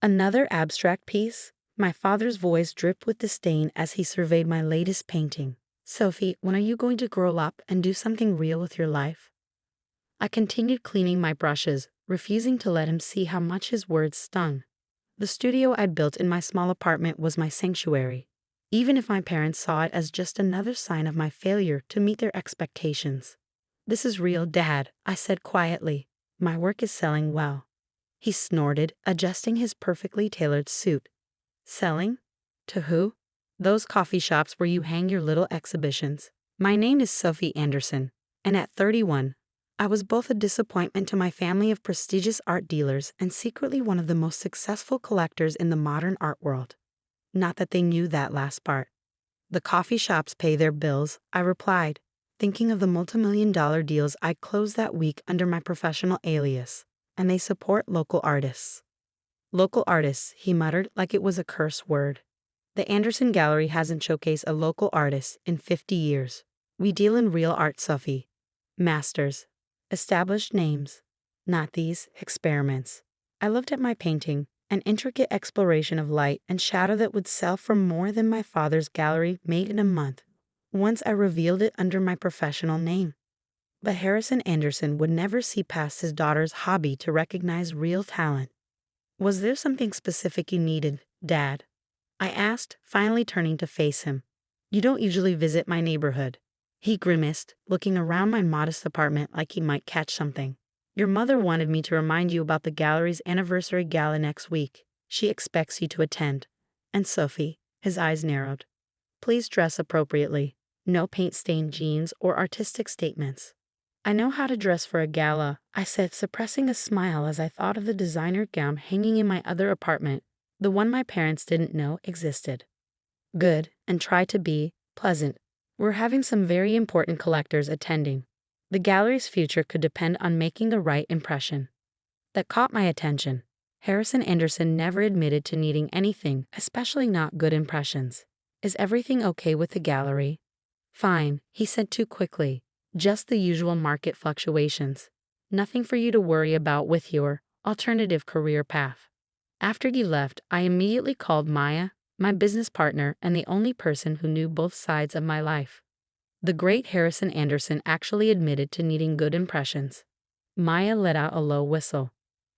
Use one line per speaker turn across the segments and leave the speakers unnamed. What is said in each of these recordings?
Another abstract piece? My father's voice dripped with disdain as he surveyed my latest painting. Sophie, when are you going to grow up and do something real with your life? I continued cleaning my brushes, refusing to let him see how much his words stung. The studio I'd built in my small apartment was my sanctuary, even if my parents saw it as just another sign of my failure to meet their expectations. This is real, Dad, I said quietly. My work is selling well. He snorted, adjusting his perfectly tailored suit. Selling? To who? Those coffee shops where you hang your little exhibitions. My name is Sophie Anderson, and at 31, I was both a disappointment to my family of prestigious art dealers and secretly one of the most successful collectors in the modern art world. Not that they knew that last part. The coffee shops pay their bills, I replied, thinking of the multimillion-dollar deals I closed that week under my professional alias, and they support local artists. Local artists, he muttered like it was a curse word. The Anderson Gallery hasn't showcased a local artist in 50 years. We deal in real art, Sophie. Masters. Established names. Not these experiments. I looked at my painting, an intricate exploration of light and shadow that would sell for more than my father's gallery made in a month, once I revealed it under my professional name. But Harrison Anderson would never see past his daughter's hobby to recognize real talent. Was there something specific you needed, Dad? I asked, finally turning to face him. You don't usually visit my neighborhood. He grimaced, looking around my modest apartment like he might catch something. Your mother wanted me to remind you about the gallery's anniversary gala next week. She expects you to attend. And Sophie, his eyes narrowed. Please dress appropriately. No paint-stained jeans or artistic statements. I know how to dress for a gala, I said, suppressing a smile as I thought of the designer gown hanging in my other apartment, the one my parents didn't know existed. Good, and try to be pleasant. We're having some very important collectors attending. The gallery's future could depend on making the right impression. That caught my attention. Harrison Anderson never admitted to needing anything, especially not good impressions. Is everything okay with the gallery? Fine, he said too quickly. Just the usual market fluctuations. Nothing for you to worry about with your alternative career path. After you left, I immediately called Maya, my business partner and the only person who knew both sides of my life. The great Harrison Anderson actually admitted to needing good impressions. Maya let out a low whistle.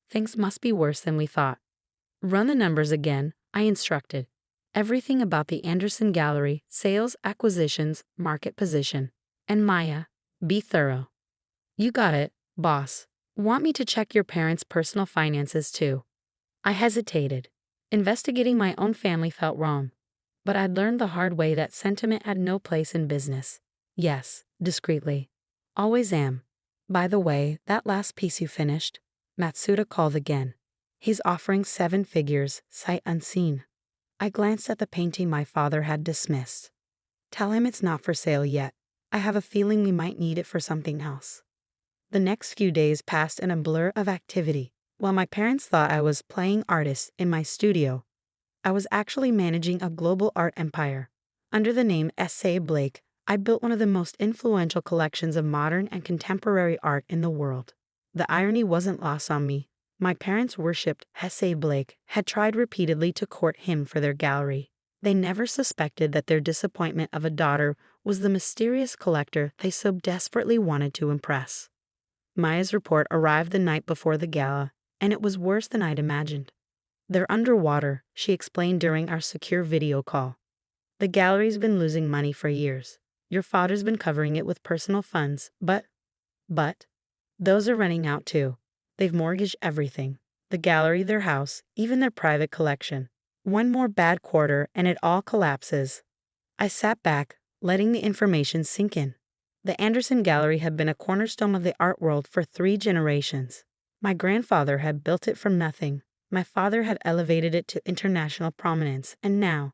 Things must be worse than we thought. Run the numbers again, I instructed. Everything about the Anderson Gallery, sales, acquisitions, market position. And Maya, be thorough. You got it, boss. Want me to check your parents' personal finances too? I hesitated. Investigating my own family felt wrong. But I'd learned the hard way that sentiment had no place in business. Yes, discreetly. Always am. By the way, that last piece you finished, Matsuda called again. He's offering 7 figures, sight unseen. I glanced at the painting my father had dismissed. Tell him it's not for sale yet. I have a feeling we might need it for something else. The next few days passed in a blur of activity. While my parents thought I was playing artist in my studio, I was actually managing a global art empire. Under the name S.A. Blake, I built one of the most influential collections of modern and contemporary art in the world. The irony wasn't lost on me. My parents worshipped S.A. Blake, had tried repeatedly to court him for their gallery. They never suspected that their disappointment of a daughter was the mysterious collector they so desperately wanted to impress. Maya's report arrived the night before the gala, and it was worse than I'd imagined. They're underwater, she explained during our secure video call. The gallery's been losing money for years. Your father's been covering it with personal funds, but, those are running out too. They've mortgaged everything. The gallery, their house, even their private collection. One more bad quarter and it all collapses. I sat back, letting the information sink in. The Anderson Gallery had been a cornerstone of the art world for 3 generations. My grandfather had built it from nothing. My father had elevated it to international prominence, and now,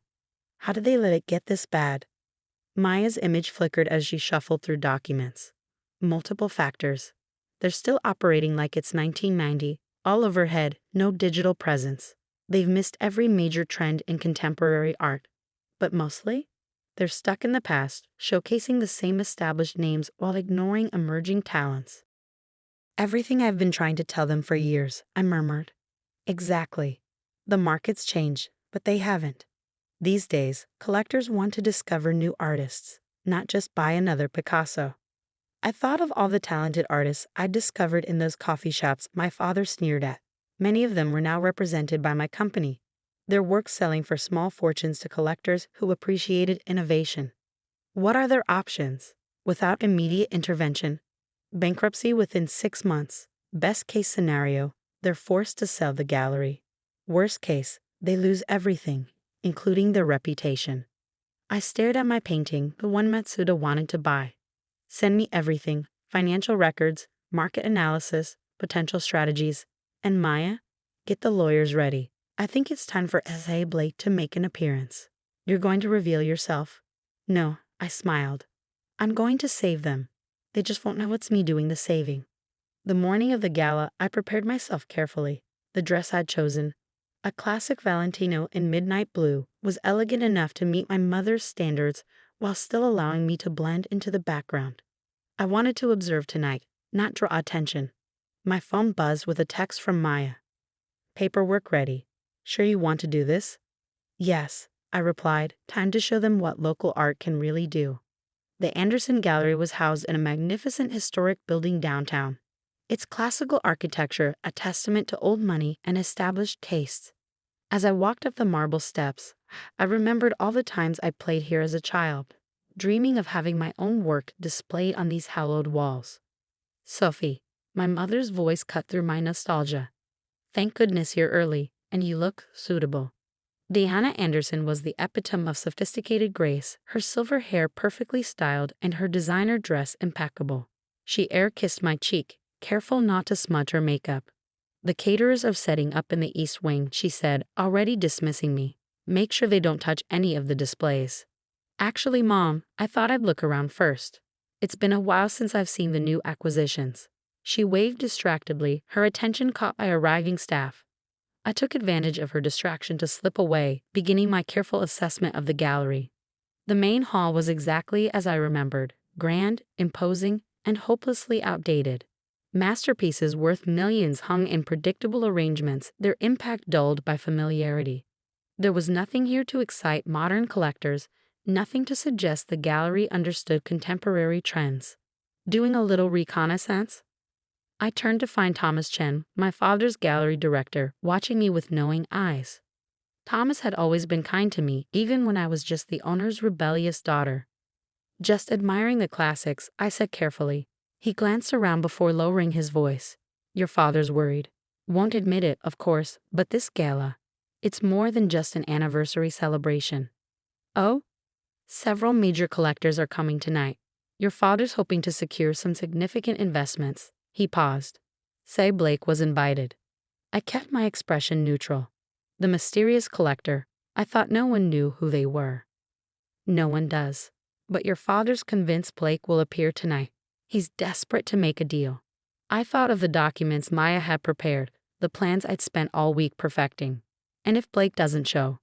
how did they let it get this bad? Maya's image flickered as she shuffled through documents. Multiple factors. They're still operating like it's 1990, all overhead, no digital presence. They've missed every major trend in contemporary art. But mostly, they're stuck in the past, showcasing the same established names while ignoring emerging talents. Everything I've been trying to tell them for years, I murmured. Exactly. The markets change, but they haven't. These days, collectors want to discover new artists, not just buy another Picasso. I thought of all the talented artists I'd discovered in those coffee shops my father sneered at. Many of them were now represented by my company, their work selling for small fortunes to collectors who appreciated innovation. What are their options? Without immediate intervention, bankruptcy within 6 months. Best case scenario, they're forced to sell the gallery. Worst case, they lose everything, including their reputation. I stared at my painting, the one Matsuda wanted to buy. Send me everything: financial records, market analysis, potential strategies. And Maya, get the lawyers ready. I think it's time for S.A. Blake to make an appearance. You're going to reveal yourself? No, I smiled. I'm going to save them. They just won't know it's me doing the saving. The morning of the gala, I prepared myself carefully. The dress I'd chosen, a classic Valentino in midnight blue, was elegant enough to meet my mother's standards while still allowing me to blend into the background. I wanted to observe tonight, not draw attention. My phone buzzed with a text from Maya. Paperwork ready. Sure you want to do this? Yes, I replied. Time to show them what local art can really do. The Anderson Gallery was housed in a magnificent historic building downtown. Its classical architecture a testament to old money and established tastes. As I walked up the marble steps, I remembered all the times I played here as a child, dreaming of having my own work displayed on these hallowed walls. Sophie, my mother's voice cut through my nostalgia. Thank goodness you're early, and you look suitable. Diana Anderson was the epitome of sophisticated grace, her silver hair perfectly styled and her designer dress impeccable. She air-kissed my cheek, careful not to smudge her makeup. The caterers are setting up in the East Wing, she said, already dismissing me. Make sure they don't touch any of the displays. Actually, Mom, I thought I'd look around first. It's been a while since I've seen the new acquisitions. She waved distractedly, her attention caught by arriving staff. I took advantage of her distraction to slip away, beginning my careful assessment of the gallery. The main hall was exactly as I remembered, grand, imposing, and hopelessly outdated. Masterpieces worth millions hung in predictable arrangements, their impact dulled by familiarity. There was nothing here to excite modern collectors, nothing to suggest the gallery understood contemporary trends. Doing a little reconnaissance? I turned to find Thomas Chen, my father's gallery director, watching me with knowing eyes. Thomas had always been kind to me, even when I was just the owner's rebellious daughter. Just admiring the classics, I said carefully. He glanced around before lowering his voice. Your father's worried. Won't admit it, of course, but this gala, it's more than just an anniversary celebration. Oh? Several major collectors are coming tonight. Your father's hoping to secure some significant investments. He paused. S.A. Blake was invited. I kept my expression neutral. The mysterious collector, I thought no one knew who they were. No one does. But your father's convinced Blake will appear tonight. He's desperate to make a deal. I thought of the documents Maya had prepared, the plans I'd spent all week perfecting. And if Blake doesn't show?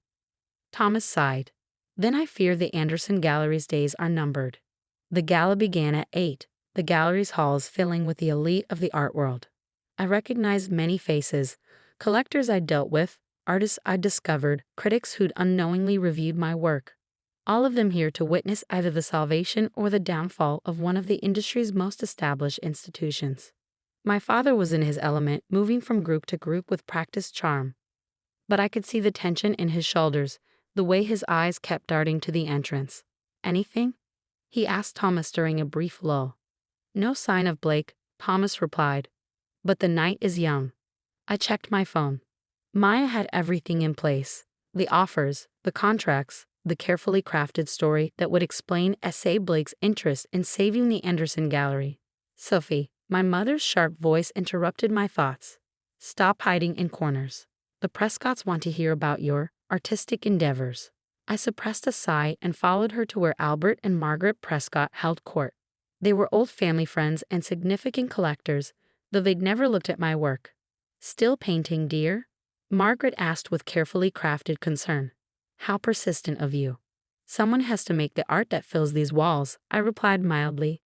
Thomas sighed. Then I fear the Anderson Gallery's days are numbered. The gala began at 8. The gallery's halls filling with the elite of the art world. I recognized many faces, collectors I'd dealt with, artists I'd discovered, critics who'd unknowingly reviewed my work. All of them here to witness either the salvation or the downfall of one of the industry's most established institutions. My father was in his element, moving from group to group with practiced charm. But I could see the tension in his shoulders, the way his eyes kept darting to the entrance. Anything? He asked Thomas during a brief lull. No sign of Blake, Thomas replied. But the night is young. I checked my phone. Maya had everything in place. The offers, the contracts, the carefully crafted story that would explain S.A. Blake's interest in saving the Anderson Gallery. Sophie, my mother's sharp voice interrupted my thoughts. Stop hiding in corners. The Prescotts want to hear about your artistic endeavors. I suppressed a sigh and followed her to where Albert and Margaret Prescott held court. They were old family friends and significant collectors, though they'd never looked at my work. Still painting, dear? Margaret asked with carefully crafted concern. How persistent of you. Someone has to make the art that fills these walls, I replied mildly.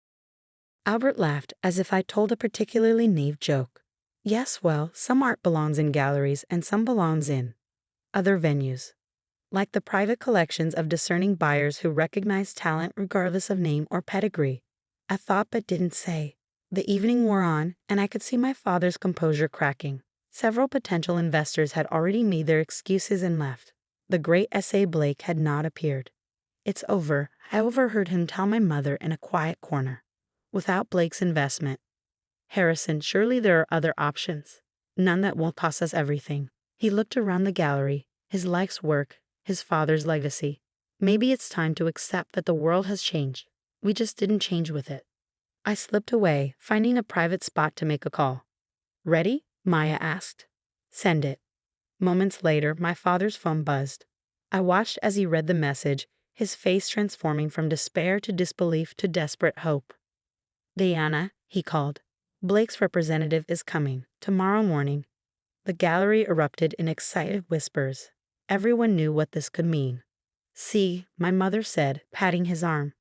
Albert laughed as if I told a particularly naive joke. Yes, well, some art belongs in galleries and some belongs in other venues, like the private collections of discerning buyers who recognize talent regardless of name or pedigree. I thought but didn't say. The evening wore on, and I could see my father's composure cracking. Several potential investors had already made their excuses and left. The great S.A. Blake had not appeared. "It's over," I overheard him tell my mother in a quiet corner. "Without Blake's investment. Harrison, surely there are other options. None that won't cost us everything." He looked around the gallery, his life's work, his father's legacy. "Maybe it's time to accept that the world has changed. We just didn't change with it." I slipped away, finding a private spot to make a call. "Ready?" Maya asked. "Send it." Moments later, my father's phone buzzed. I watched as he read the message, his face transforming from despair to disbelief to desperate hope. "Diana," he called. "Blake's representative is coming, tomorrow morning." The gallery erupted in excited whispers. Everyone knew what this could mean. "See," my mother said, patting his arm.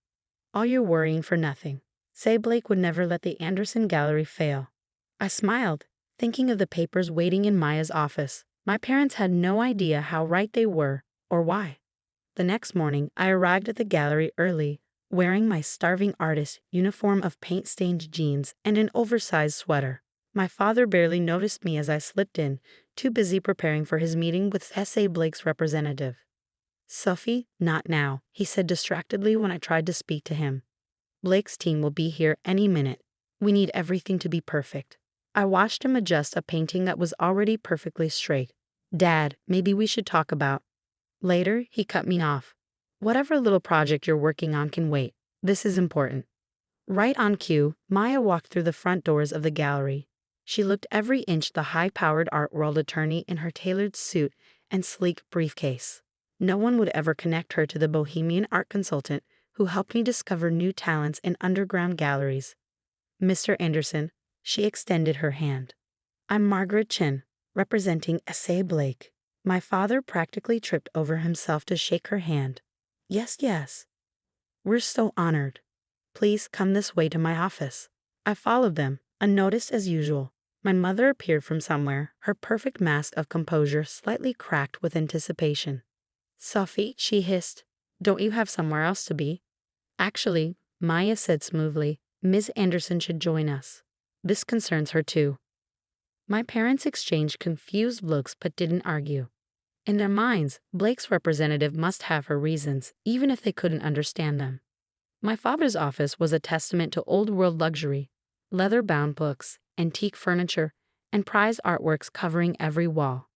"All your worrying for nothing. Say Blake would never let the Anderson Gallery fail." I smiled, thinking of the papers waiting in Maya's office. My parents had no idea how right they were, or why. The next morning, I arrived at the gallery early, wearing my starving artist uniform of paint-stained jeans and an oversized sweater. My father barely noticed me as I slipped in, too busy preparing for his meeting with S.A. Blake's representative. "Sophie, not now," he said distractedly when I tried to speak to him. "Blake's team will be here any minute. We need everything to be perfect." I watched him adjust a painting that was already perfectly straight. "Dad, maybe we should talk about—" Later, he cut me off. "Whatever little project you're working on can wait. This is important." Right on cue, Maya walked through the front doors of the gallery. She looked every inch the high-powered art world attorney in her tailored suit and sleek briefcase. No one would ever connect her to the bohemian art consultant who helped me discover new talents in underground galleries. "Mr. Anderson," she extended her hand. "I'm Margaret Chin, representing S.A. Blake." My father practically tripped over himself to shake her hand. "Yes, yes. We're so honored. Please come this way to my office." I followed them, unnoticed as usual. My mother appeared from somewhere, her perfect mask of composure slightly cracked with anticipation. "Sophie," she hissed, "don't you have somewhere else to be?" "Actually," Maya said smoothly, "Ms. Anderson should join us. This concerns her too." My parents exchanged confused looks but didn't argue. In their minds, Blake's representative must have her reasons, even if they couldn't understand them. My father's office was a testament to old-world luxury, leather-bound books, antique furniture, and prized artworks covering every wall.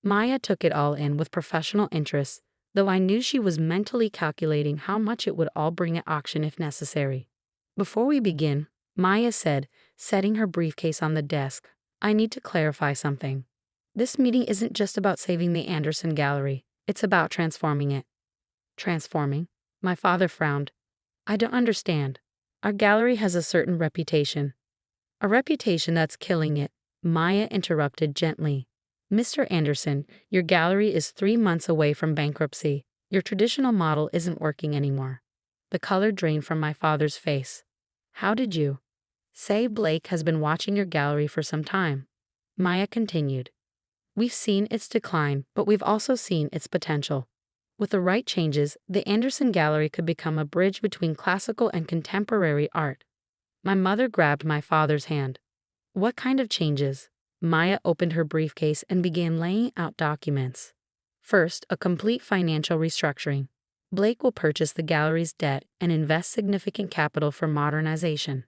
Maya took it all in with professional interest, though I knew she was mentally calculating how much it would all bring at auction if necessary. "Before we begin," Maya said, setting her briefcase on the desk, "I need to clarify something. This meeting isn't just about saving the Anderson Gallery, it's about transforming it." "Transforming?" My father frowned. "I don't understand. Our gallery has a certain reputation." "A reputation that's killing it," Maya interrupted gently. "Mr. Anderson, your gallery is 3 months away from bankruptcy. Your traditional model isn't working anymore." The color drained from my father's face. "How did you—" "Say Blake has been watching your gallery for some time," Maya continued. "We've seen its decline, but we've also seen its potential. With the right changes, the Anderson Gallery could become a bridge between classical and contemporary art." My mother grabbed my father's hand. "What kind of changes?" Maya opened her briefcase and began laying out documents. "First, a complete financial restructuring. Blake will purchase the gallery's debt and invest significant capital for modernization."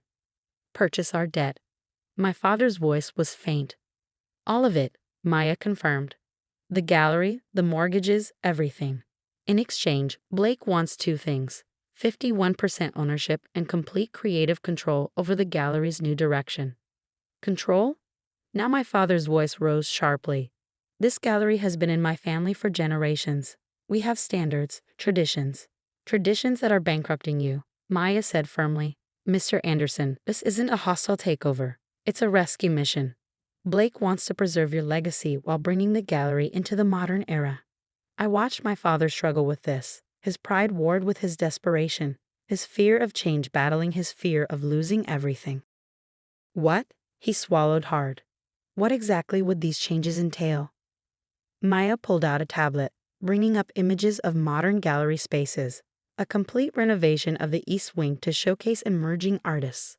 "Purchase our debt." My father's voice was faint. "All of it," Maya confirmed. "The gallery, the mortgages, everything. In exchange, Blake wants 2 things: 51% ownership and complete creative control over the gallery's new direction." "Control?" Now my father's voice rose sharply. "This gallery has been in my family for generations. We have standards, traditions that are bankrupting you," Maya said firmly. "Mr. Anderson, this isn't a hostile takeover. It's a rescue mission. Blake wants to preserve your legacy while bringing the gallery into the modern era." I watched my father struggle with this, his pride warred with his desperation, his fear of change battling his fear of losing everything. "What?" He swallowed hard. "What exactly would these changes entail?" Maya pulled out a tablet, bringing up images of modern gallery spaces, a complete renovation of the East Wing to showcase emerging artists.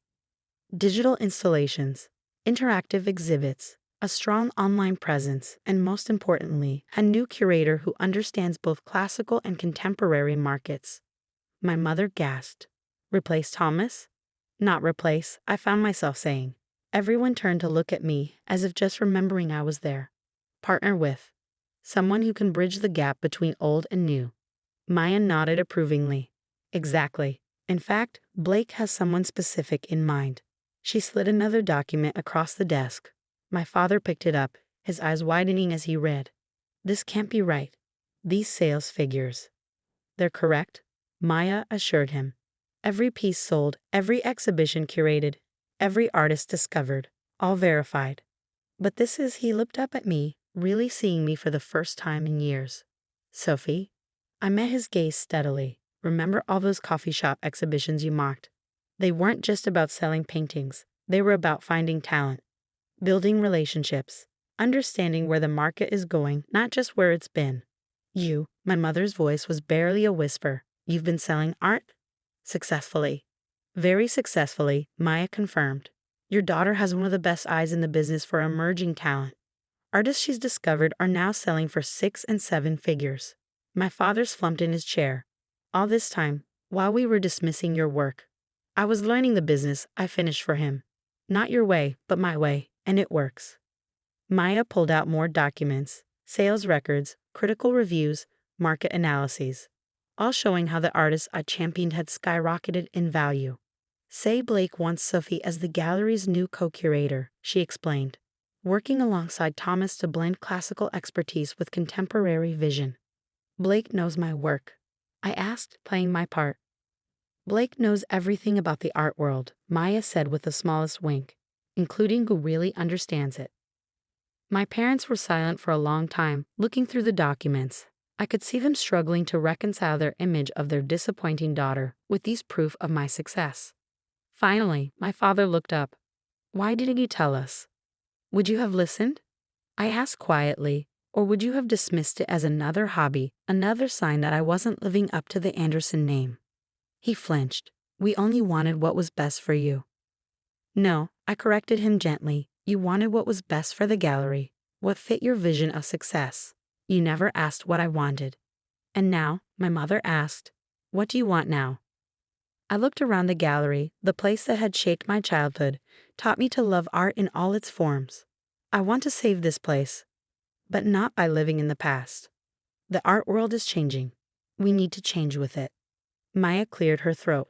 Digital installations, interactive exhibits, a strong online presence, and most importantly, a new curator who understands both classical and contemporary markets. My mother gasped. Replace Thomas? Not replace, I found myself saying. Everyone turned to look at me, as if just remembering I was there. Partner with. Someone who can bridge the gap between old and new. Maya nodded approvingly. Exactly. In fact, Blake has someone specific in mind. She slid another document across the desk. My father picked it up, his eyes widening as he read. This can't be right. These sales figures. They're correct, Maya assured him. Every piece sold, every exhibition curated, every artist discovered, all verified. But this is, he looked up at me, really seeing me for the first time in years. Sophie? I met his gaze steadily. Remember all those coffee shop exhibitions you mocked? They weren't just about selling paintings. They were about finding talent, building relationships, understanding where the market is going, not just where it's been. You, my mother's voice was barely a whisper. You've been selling art? Successfully. Very successfully, Maya confirmed. Your daughter has one of the best eyes in the business for emerging talent. Artists she's discovered are now selling for 6 and 7 figures. My father slumped in his chair. All this time, while we were dismissing your work, I was learning the business. I finished for him. Not your way, but my way, and it works. Maya pulled out more documents, sales records, critical reviews, market analyses, all showing how the artists I championed had skyrocketed in value. Say Blake wants Sophie as the gallery's new co-curator, she explained, working alongside Thomas to blend classical expertise with contemporary vision. Blake knows my work, I asked, playing my part. Blake knows everything about the art world, Maya said with the smallest wink, including who really understands it. My parents were silent for a long time, looking through the documents. I could see them struggling to reconcile their image of their disappointing daughter with these proof of my success. Finally, my father looked up. Why didn't you tell us? Would you have listened? I asked quietly, or would you have dismissed it as another hobby, another sign that I wasn't living up to the Anderson name? He flinched. We only wanted what was best for you. No, I corrected him gently. You wanted what was best for the gallery, what fit your vision of success. You never asked what I wanted. And now, my mother asked, what do you want now? I looked around the gallery, the place that had shaped my childhood, taught me to love art in all its forms. I want to save this place, but not by living in the past. The art world is changing. We need to change with it. Maya cleared her throat.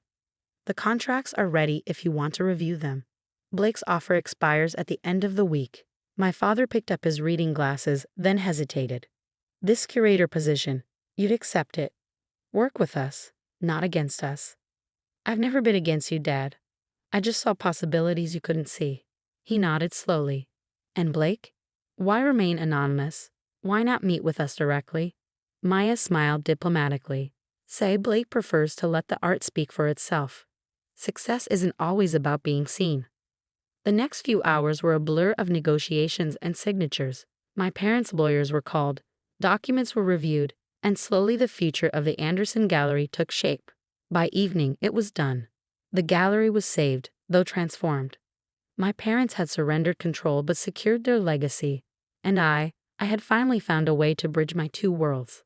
The contracts are ready if you want to review them. Blake's offer expires at the end of the week. My father picked up his reading glasses, then hesitated. This curator position, you'd accept it. Work with us, not against us. I've never been against you, Dad. I just saw possibilities you couldn't see. He nodded slowly. And Blake? Why remain anonymous? Why not meet with us directly? Maya smiled diplomatically. Say Blake prefers to let the art speak for itself. Success isn't always about being seen. The next few hours were a blur of negotiations and signatures. My parents' lawyers were called, documents were reviewed, and slowly the future of the Anderson Gallery took shape. By evening, it was done. The gallery was saved, though transformed. My parents had surrendered control but secured their legacy, and I had finally found a way to bridge my two worlds.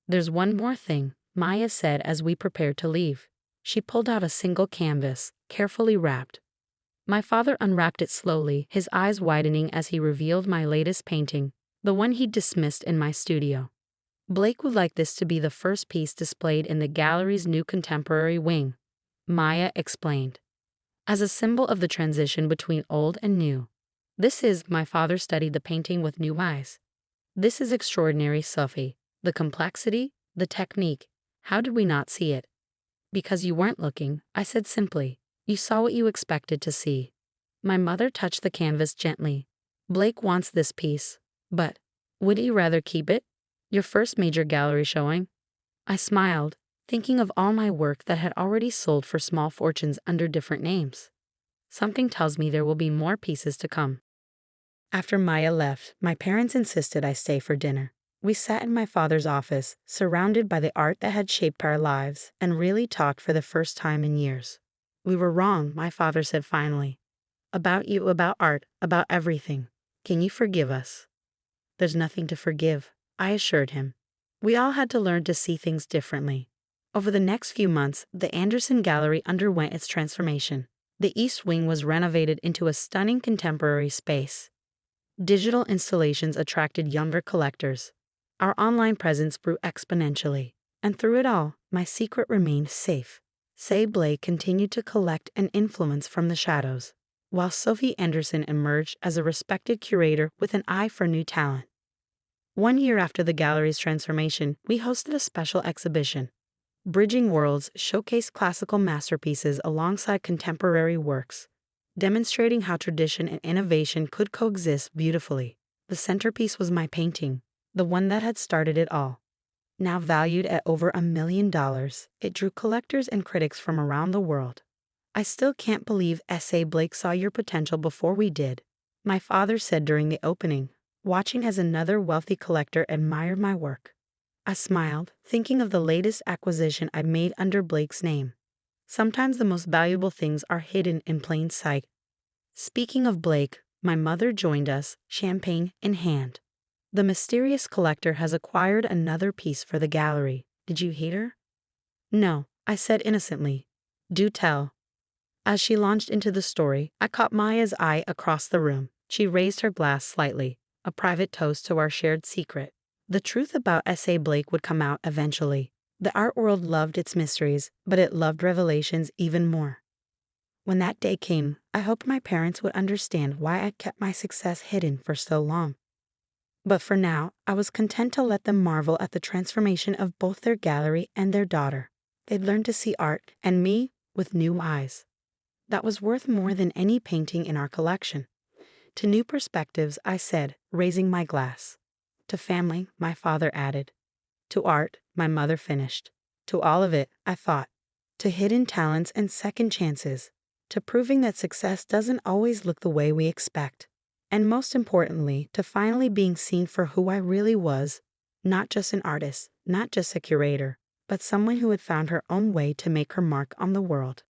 There's one more thing, Maya said as we prepared to leave. She pulled out a single canvas, carefully wrapped. My father unwrapped it slowly, his eyes widening as he revealed my latest painting, the one he'd dismissed in my studio. Blake would like this to be the first piece displayed in the gallery's new contemporary wing, Maya explained, as a symbol of the transition between old and new. This is, my father studied the painting with new eyes. This is extraordinary, Sophie. The complexity, the technique. How did we not see it? Because you weren't looking, I said simply. You saw what you expected to see. My mother touched the canvas gently. Blake wants this piece, but would he rather keep it? Your first major gallery showing? I smiled, thinking of all my work that had already sold for small fortunes under different names. Something tells me there will be more pieces to come. After Maya left, my parents insisted I stay for dinner. We sat in my father's office, surrounded by the art that had shaped our lives, and really talked for the first time in years. We were wrong, my father said finally. About you, about art, about everything. Can you forgive us? There's nothing to forgive, I assured him. We all had to learn to see things differently. Over the next few months, the Anderson Gallery underwent its transformation. The East Wing was renovated into a stunning contemporary space. Digital installations attracted younger collectors. Our online presence grew exponentially. And through it all, my secret remained safe. Say Blake continued to collect and influence from the shadows, while Sophie Anderson emerged as a respected curator with an eye for new talent. 1 year after the gallery's transformation, we hosted a special exhibition. Bridging Worlds showcased classical masterpieces alongside contemporary works, demonstrating how tradition and innovation could coexist beautifully. The centerpiece was my painting, the one that had started it all. Now valued at over $1 million, it drew collectors and critics from around the world. I still can't believe S.A. Blake saw your potential before we did, my father said during the opening, watching as another wealthy collector admired my work. I smiled, thinking of the latest acquisition I'd made under Blake's name. Sometimes the most valuable things are hidden in plain sight. Speaking of Blake, my mother joined us, champagne in hand. The mysterious collector has acquired another piece for the gallery. Did you hate her? No, I said innocently. Do tell. As she launched into the story, I caught Maya's eye across the room. She raised her glass slightly, a private toast to our shared secret. The truth about S.A. Blake would come out eventually. The art world loved its mysteries, but it loved revelations even more. When that day came, I hoped my parents would understand why I kept my success hidden for so long. But for now, I was content to let them marvel at the transformation of both their gallery and their daughter. They'd learned to see art, and me, with new eyes. That was worth more than any painting in our collection. To new perspectives, I said, raising my glass. To family, my father added. To art, my mother finished. To all of it, I thought. To hidden talents and second chances. To proving that success doesn't always look the way we expect. And most importantly, to finally being seen for who I really was, not just an artist, not just a curator, but someone who had found her own way to make her mark on the world.